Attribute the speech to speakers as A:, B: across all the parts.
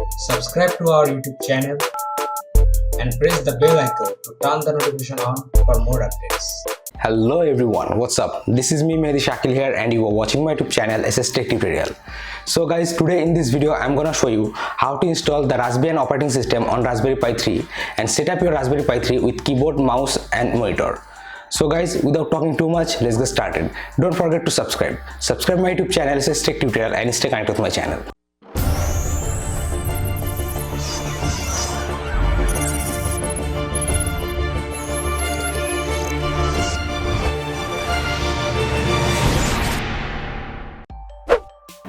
A: Subscribe to our YouTube channel and press the bell icon to turn the notification on for more updates.
B: Hello everyone, what's up? This is me Mehdi Shakil here and you are watching my YouTube channel SS Tech Tutorial. So guys, today in this video I'm gonna show you how to install the Raspbian operating system on Raspberry Pi 3 and set up your Raspberry Pi 3 with keyboard, mouse and monitor. So guys, without talking too much, let's get started. Don't forget to subscribe my YouTube channel SS Tech Tutorial and stay connected with my channel.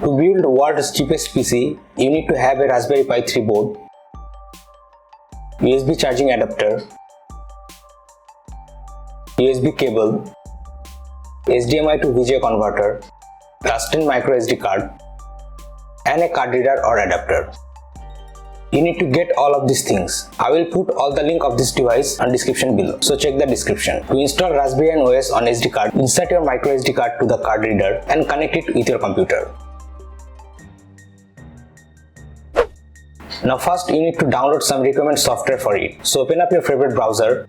B: To build the world's cheapest PC, you need to have a Raspberry Pi 3 board, USB charging adapter, USB cable, HDMI to VGA converter, custom micro SD card, and a card reader or adapter. You need to get all of these things. I will put all the link of this device on description below, so check the description. To install Raspbian OS on SD card, insert your micro SD card to the card reader and connect it with your computer. Now first you need to download some recommended software for it. So open up your favorite browser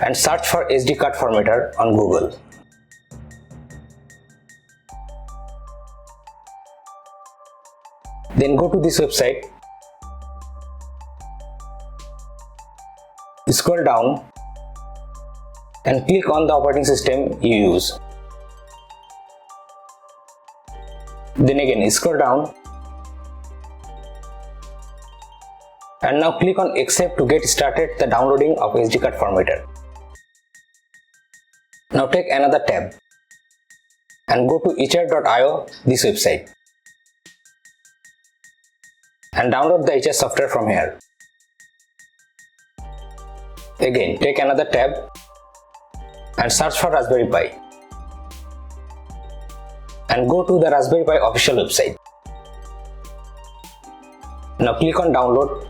B: and search for SD card formatter on Google. Then go to this website, scroll down and click on the operating system you use. Then again scroll down and now click on accept to get started the downloading of SD card formatter. Now take another tab and go to etcher.io, this website, and download the etcher software from here. Again take another tab and search for Raspberry Pi and go to the Raspberry Pi official website. Now click on download.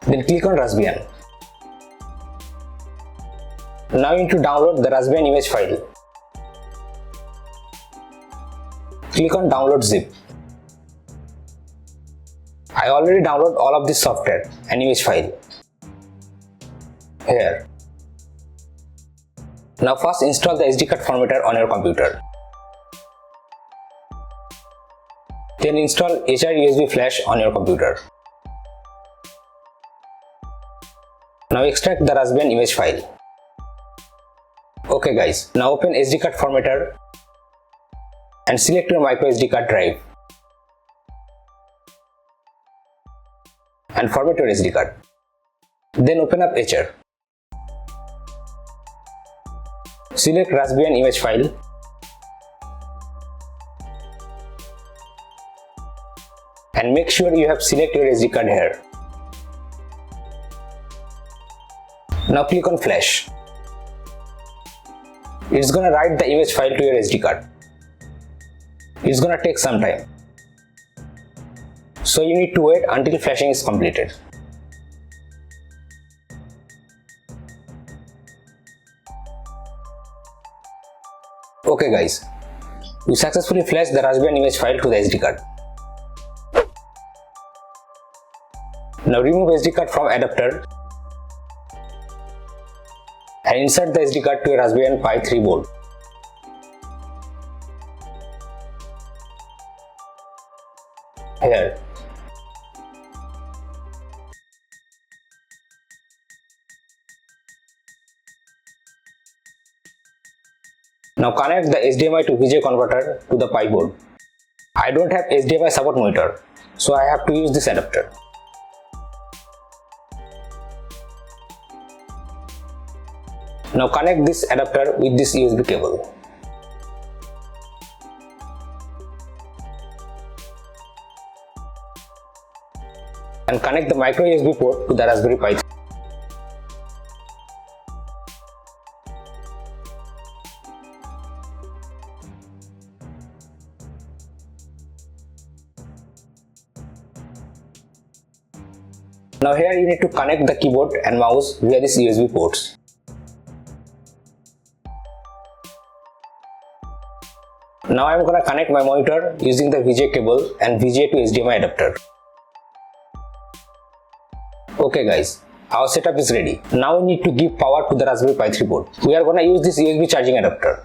B: Then click on Raspbian. Now you need to download the Raspbian image file. Click on download zip. I already downloaded all of this software and image file here. Now first install the SD card formatter on your computer. Then install HR USB flash on your computer. Now extract the Raspbian image file. Okay guys, now open SD card formatter and select your micro SD card drive and format your SD card. Then open up Etcher. Select Raspbian image file and make sure you have selected your SD card here. Now click on flash. It's gonna write the image file to your SD card. It's gonna take some time, so you need to wait until flashing is completed. Okay guys, we successfully flashed the Raspbian image file to the SD card. Now remove SD card from adapter and insert the SD card to your Raspbian Pi 3 board. Here. Now connect the HDMI to VGA converter to the Pi board. I don't have HDMI support monitor, so I have to use this adapter. Now connect this adapter with this USB cable. And connect the micro USB port to the Raspberry Pi 3. Now here you need to connect the keyboard and mouse via these USB ports. Now I'm gonna connect my monitor using the VGA cable and VGA to HDMI adapter. Okay guys, our setup is ready. Now we need to give power to the Raspberry Pi 3 board. We are gonna use this USB charging adapter.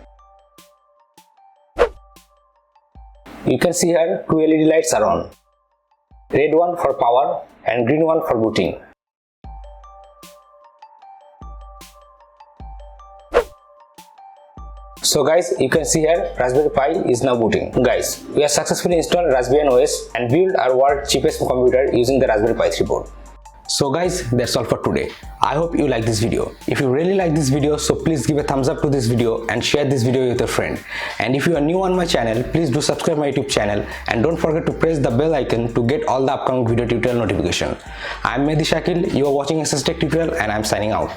B: You can see here two LED lights are on. Red one for power and green one for booting. So guys, you can see here Raspberry Pi is now booting. Guys, we have successfully installed Raspbian OS and built our world's cheapest computer using the Raspberry Pi 3 board. So guys, that's all for today. I hope you like this video. If you really like this video, so please give a thumbs up to this video and share this video with a friend. And if you are new on my channel, please do subscribe my YouTube channel and don't forget to press the bell icon to get all the upcoming video tutorial notification. I am Mehdi Shakil, you are watching SS Tech Tutorial and I am signing out.